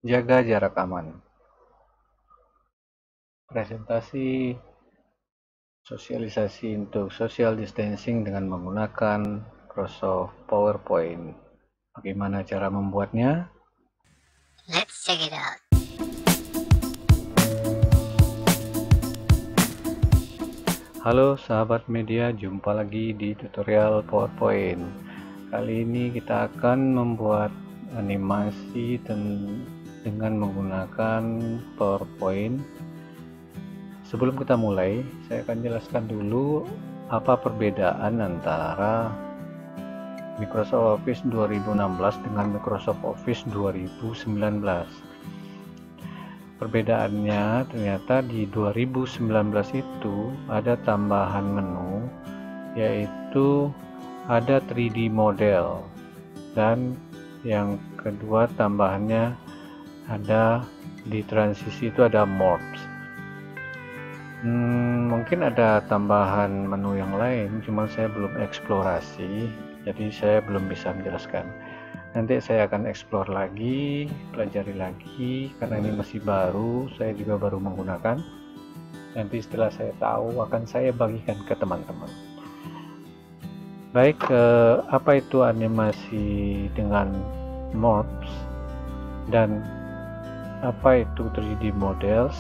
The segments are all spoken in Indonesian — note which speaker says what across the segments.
Speaker 1: Jaga jarak aman. Presentasi sosialisasi untuk social distancing dengan menggunakan Microsoft PowerPoint. Bagaimana cara membuatnya?
Speaker 2: Let's check it out.
Speaker 1: Halo sahabat media, jumpa lagi di tutorial PowerPoint. Kali ini kita akan membuat animasi dengan menggunakan PowerPoint. Sebelum kita mulai, saya akan jelaskan dulu apa perbedaan antara Microsoft Office 2016 dengan Microsoft Office 2019. Perbedaannya ternyata di 2019 itu ada tambahan menu, yaitu ada 3D model, dan yang kedua tambahannya ada di transisi itu ada morphs. Mungkin ada tambahan menu yang lain, cuma saya belum eksplorasi, jadi saya belum bisa menjelaskan. Nanti saya akan explore lagi, pelajari lagi, karena ini masih baru, saya juga baru menggunakan. Nanti setelah saya tahu akan saya bagikan ke teman-teman. Baik, apa itu animasi dengan morphs dan apa itu 3D models?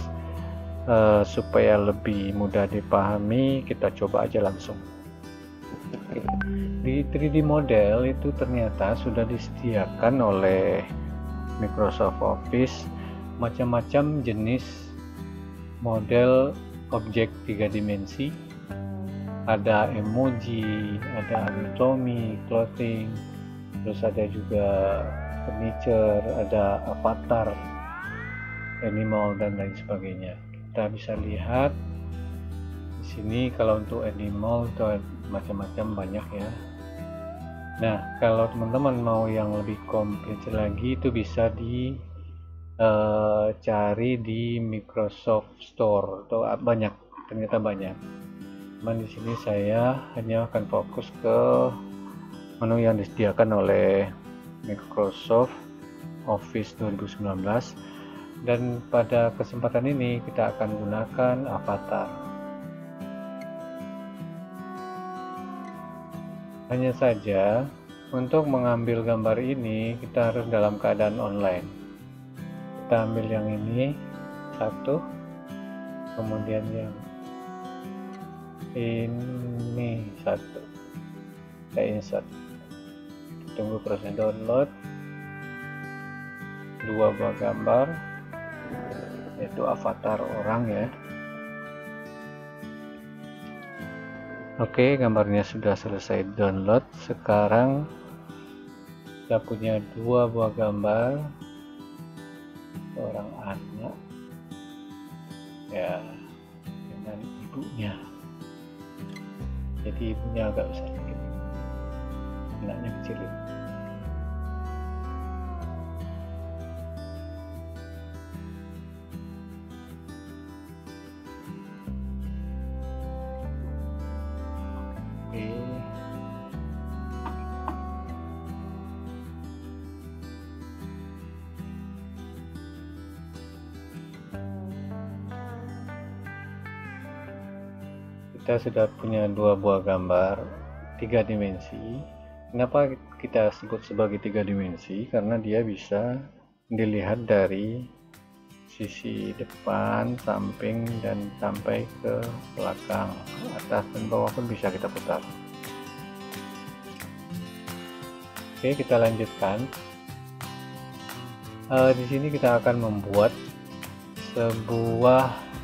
Speaker 1: Supaya lebih mudah dipahami, kita coba aja langsung. Di 3D model itu ternyata sudah disediakan oleh Microsoft Office macam-macam jenis model objek 3 dimensi. Ada emoji, ada anatomy, clothing, terus ada juga furniture, ada avatar, animal, dan lain sebagainya. Kita bisa lihat di sini kalau untuk animal itu macam-macam banyak ya. Nah, kalau teman-teman mau yang lebih komplit lagi itu bisa cari di Microsoft Store. Itu banyak, ternyata banyak. Cuman di sini saya hanya akan fokus ke menu yang disediakan oleh Microsoft Office 2019, dan pada kesempatan ini kita akan gunakan avatar. Hanya saja untuk mengambil gambar ini kita harus dalam keadaan online. Kita ambil yang ini satu, kemudian yang ini satu, saya insert. Tunggu proses download. Dua buah gambar, yaitu avatar orang ya. Oke, gambarnya sudah selesai download. Sekarang kita punya dua buah gambar, seorang anak ya dengan ibunya. Jadi ibunya agak besar sedikit, anaknya kecil. Kita sudah punya dua buah gambar 3 dimensi. Kenapa kita sebut sebagai 3 dimensi? Karena dia bisa dilihat dari sisi depan, samping, dan sampai ke belakang, atas dan bawah pun bisa kita putar. Oke, kita lanjutkan. Di sini kita akan membuat sebuah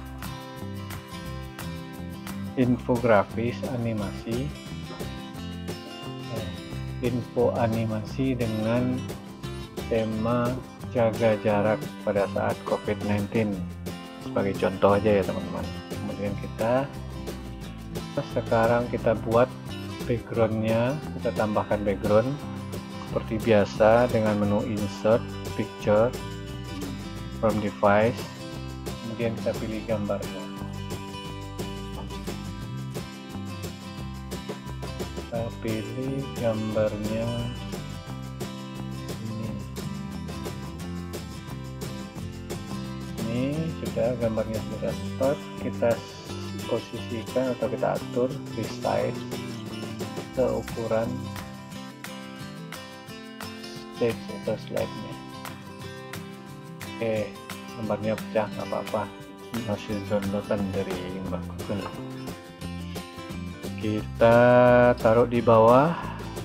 Speaker 1: infografis animasi, info animasi dengan tema jaga jarak pada saat COVID-19 sebagai contoh aja ya teman-teman. Kemudian sekarang kita buat backgroundnya, kita tambahkan background seperti biasa dengan menu insert picture from device, kemudian kita pilih gambarnya. Kita pilih gambarnya ini. sudah, gambarnya sudah start, kita posisikan atau kita atur resize seukuran stage atau slide-nya. Oke, gambarnya pecah, nggak apa-apa, masih downloadan dari Mbak Google. Kita taruh di bawah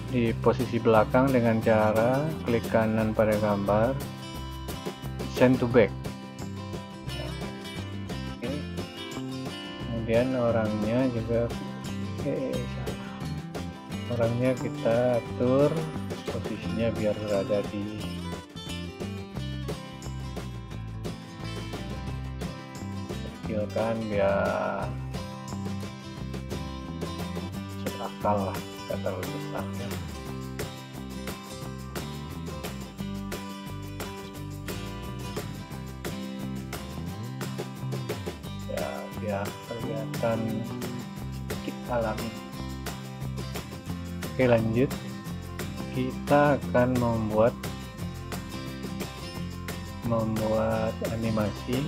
Speaker 1: di posisi belakang dengan cara klik kanan pada gambar, send to back. Oke. Kemudian orangnya juga orangnya kita atur posisinya biar berada di kecilkan biar masuk akal lah, nggak terlalu besar ya. Ya biar kelihatan sedikit alami. Oke, lanjut, kita akan membuat animasi.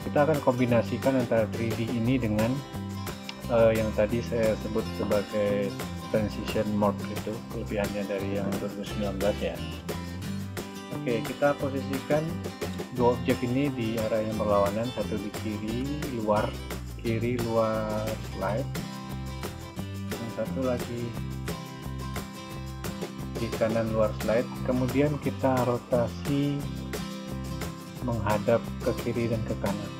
Speaker 1: Kita akan kombinasikan antara 3D ini dengan yang tadi saya sebut sebagai transition morph, itu kelebihannya dari yang 2019 ya. Oke, kita posisikan dua objek ini di arah yang berlawanan, satu di kiri luar slide, yang satu lagi di kanan luar slide. Kemudian kita rotasi menghadap ke kiri dan ke kanan.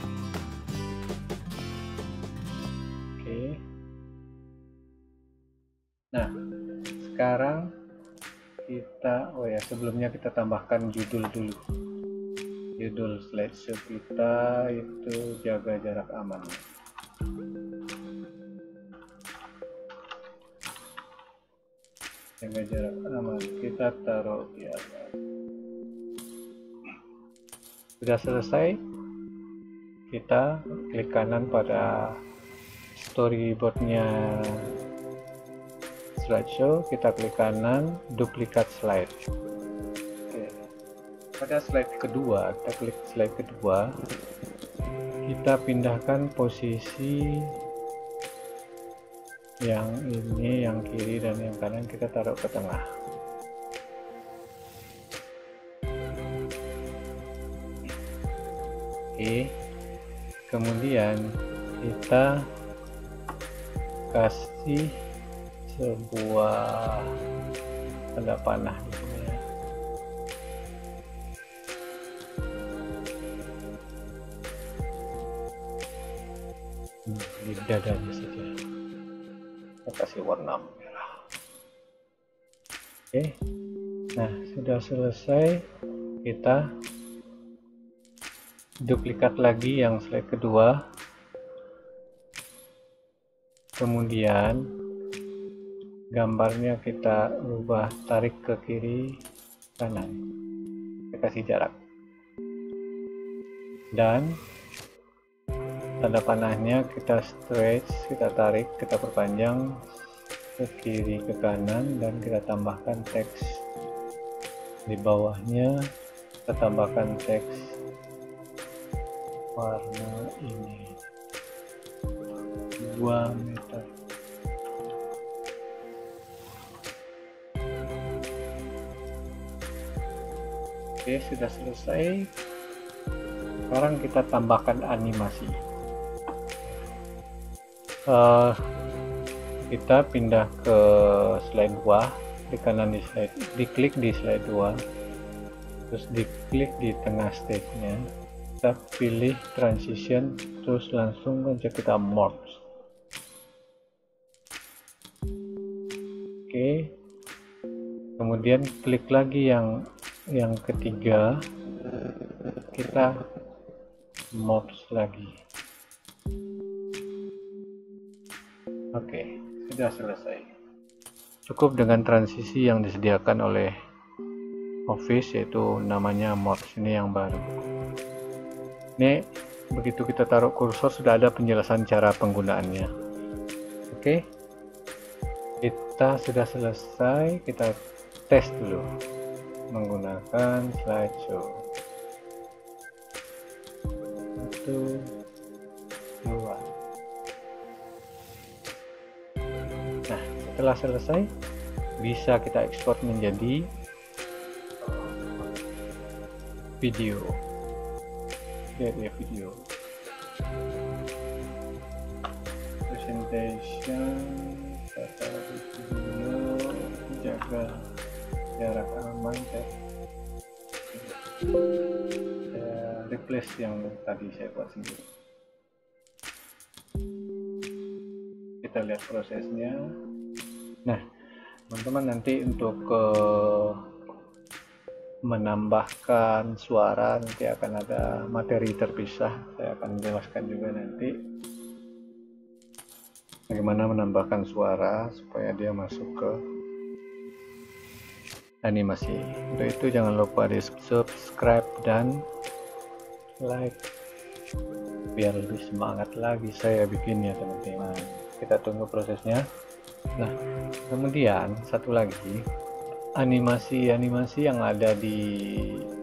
Speaker 1: Oke. Nah, sekarang kita sebelumnya kita tambahkan judul dulu. Judul slideshow kita itu jaga jarak aman. Jaga jarak aman, kita taruh di atas. Sudah selesai, kita klik kanan pada storyboardnya slideshow, kita klik kanan duplikat slide. Oke. Pada slide kedua, kita klik slide kedua, kita pindahkan posisi yang ini, yang kiri dan yang kanan kita taruh ke tengah. Oke, kemudian kita kasih sebuah tanda panah di sini ya. Di dadanya saja. Kita kasih warna merah. Oke, nah sudah selesai, kita duplikat lagi yang slide kedua, kemudian gambarnya kita ubah, tarik ke kiri kanan, kita kasih jarak, dan tanda panahnya kita stretch, kita tarik, kita perpanjang ke kiri ke kanan, dan kita tambahkan teks di bawahnya, kita tambahkan teks warna ini 2 meter. Oke, sudah selesai. Sekarang kita tambahkan animasi. Kita pindah ke slide 2, di kanan diklik di slide 2, terus diklik di tengah stage-nya, kita pilih transition, terus langsung aja kita morph. Oke, kemudian klik lagi yang ketiga, kita morph lagi. Oke, sudah selesai. Cukup dengan transisi yang disediakan oleh Office, yaitu namanya morph, ini yang baru. Ini begitu kita taruh kursor sudah ada penjelasan cara penggunaannya. Oke, kita sudah selesai, kita tes dulu menggunakan slideshow. 2. Nah, setelah selesai bisa kita ekspor menjadi video. Lihat ya video. Presentation, tata video, jaga jarak aman, replace yang tadi saya buat sendiri. Kita lihat prosesnya. Nah, teman-teman, nanti untuk menambahkan suara nanti akan ada materi terpisah. Saya akan jelaskan juga nanti bagaimana menambahkan suara supaya dia masuk ke animasi. Untuk itu jangan lupa di subscribe dan like biar lebih semangat lagi saya bikinnya, teman-teman. Kita tunggu prosesnya. Nah, kemudian satu lagi, animasi-animasi yang ada di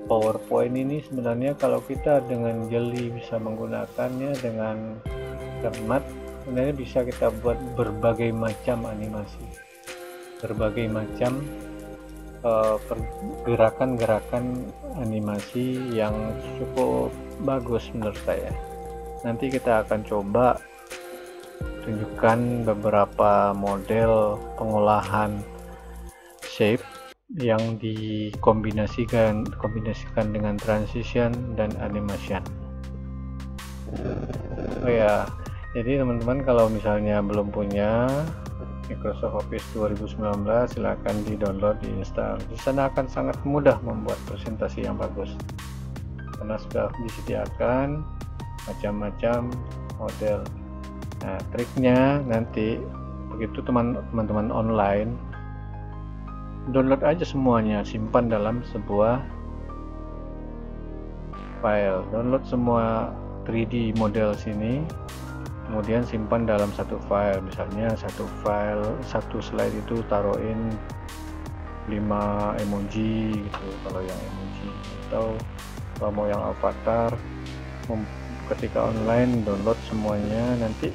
Speaker 1: PowerPoint ini sebenarnya kalau kita dengan jeli bisa menggunakannya dengan cermat, sebenarnya bisa kita buat berbagai macam animasi, berbagai macam gerakan-gerakan animasi yang cukup bagus menurut saya. Nanti kita akan coba tunjukkan beberapa model pengolahan shape yang dikombinasikan dengan transition dan animation. Oh ya, jadi teman-teman kalau misalnya belum punya Microsoft Office 2019, silahkan di-download, di-install. Di sana akan sangat mudah membuat presentasi yang bagus karena sudah disediakan macam-macam model. Nah, triknya nanti begitu teman-teman online, download aja semuanya, simpan dalam sebuah file. Download semua 3D model sini, kemudian simpan dalam satu file. Misalnya satu slide itu taruhin 5 emoji gitu kalau yang emoji, atau kalau mau yang avatar. Ketika online download semuanya, nanti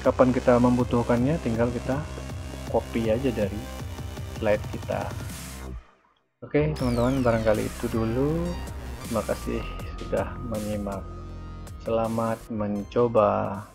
Speaker 1: kapan kita membutuhkannya tinggal kita copy aja dari slide kita. Oke teman-teman, barangkali itu dulu. Terima kasih sudah menyimak. Selamat mencoba.